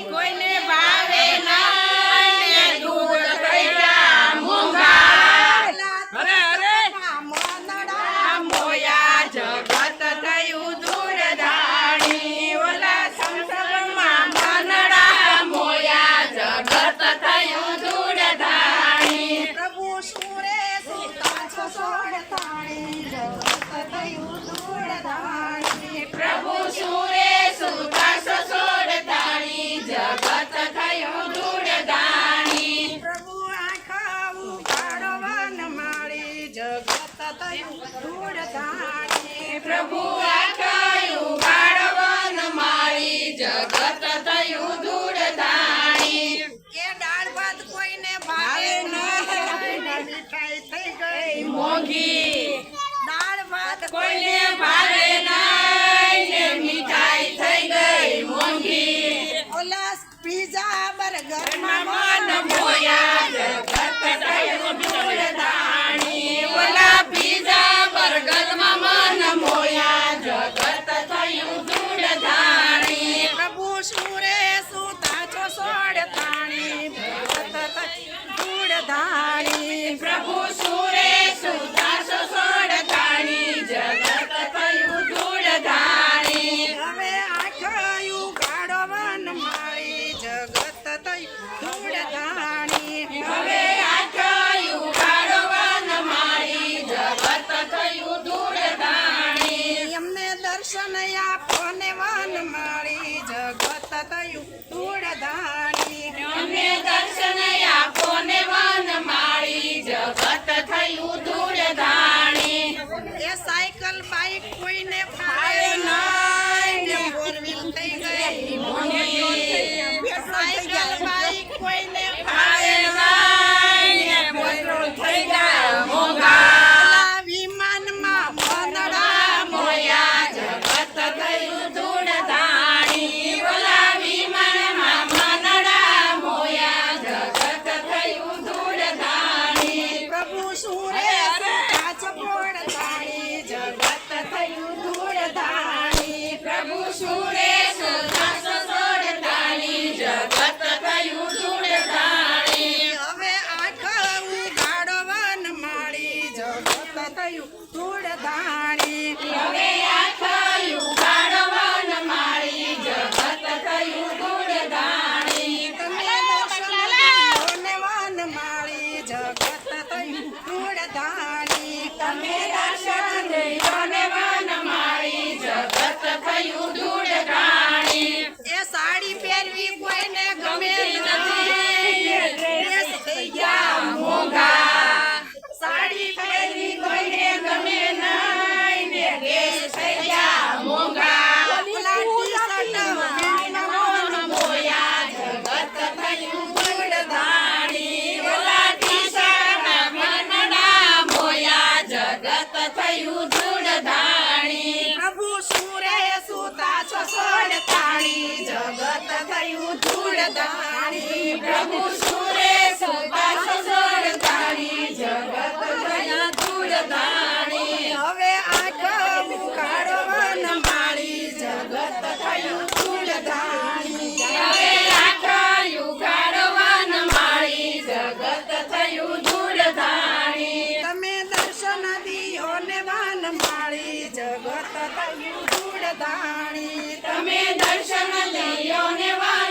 કોઈને ભાવે ના દૂધ થઈ ગયા મોંઘા અરે અરે મોયા જગત થયું દૂર ધાણી ઓલા સંસદમાં મનડા મોયા જગત થયું દૂર ધાણી પ્રભુ સુરે સુતા છો સોળ તાણી જગત થયું દૂર ધાણી પ્રભુ સુરે સુતા સસોડ તાણી જગત થયું દૂર ધાણી પ્રભુ આખા ઉઘાડો વન માળી જગત થયું દૂર ધાણી પ્રભુ આખયું બાળવન મારી જગત થયું દૂર ધાણી એ દાળ ભાત કોઈને ભાવે નહીં મીઠાઈ થઈ ગઈ મોંઘી દાળ ભાત કોઈને ભાવે નહીં ને મીઠાઈ થઈ ગઈ મોંઘી ઓલા પીઝા બર્ગર માં મન મોયા જગત થયું દૂર ધાણી ઓલા પીઝા બર્ગરમાં મન મોયા જગત થયું દૂર ધાણી પ્રભુ સુરે સુતા છો સોળ તાણી જગત થયું દૂર ધાણી પ્રભુ સુરે સુતા સસોડ તાણી જગત થયું દૂર ધાણી હવે આખયું ગાડો વન માળી જગત થયું દૂર ધાણી હવે આખયું બાળવન મારી જગત થયું દૂર ધાણી એમને દર્શન આપો ને વન માળી જગત થયું દૂર ધાણી અમને દર્શન આપો ને વન મારી જગત થયું દૂર ધાણી એ સાયકલ બાઈક કોઈને ફાવે નહીં ને ફોર વ્હીલ થઈ ગઈ મોંઘી સાયકલ બાઈક કોઈને ફાવે નહીં ને પેટ્રોલ થઈ ગયા મોંઘા વિમાનમાં મનડા મોયા જગત થયું દૂર ધાણી ઓલા વિમાનમાં મનડા મોયા જગત થયું દૂર ધાણી પ્રભુ સુરે સુતા ચપોડ તાણી જગત થયું દૂર ધાણી પ્રભુ સુરે સુતા સસોડ તાણી જગત થયું દૂર ધાણી હવે આખું ગાડો વન માળી જગત થયું દૂર ધાણી હવે આખયું બાળવન મારી જગત થયું દૂર ધાણી તમે દર્શન દીધો ને વન માળી જગત થયું દૂર ધાણી તમે દર્શન દઈઓ ને વન મારી જગત થયું દૂર ધાણી એ સાડી પહેરવી કોઈને ગમે નથી નથી ડ્રેસ થઈ ગયા મોંઘા સાડી પહેરવી કોઈને ગમે નહીં ને ડ્રેસ થઈ ગયા મોંઘા ઓલા ટી-શર્ટ મન મોયા જગત થયું દૂર ધાણી ઓલા ટી-શર્ટ મનડા મોયા જગત થયું દૂર ધાણી પ્રભુ સુરે સુતા છો સોળ તાણી જગત થયું દૂર ધાણી પ્રભુ સુરે સુતા સસોડ તાણી જગત થયા દૂર ધાણી હવે આખું ગાડો વન માળી જગત થયું દૂર ધાણી હવે આખયું ગાળવન મારી જગત થયું દૂર ધાણી તમે દર્શન દીઓ ને વન માળી જગત થયું દૂર ધાણી તમે દર્શન લઈઓ ને વા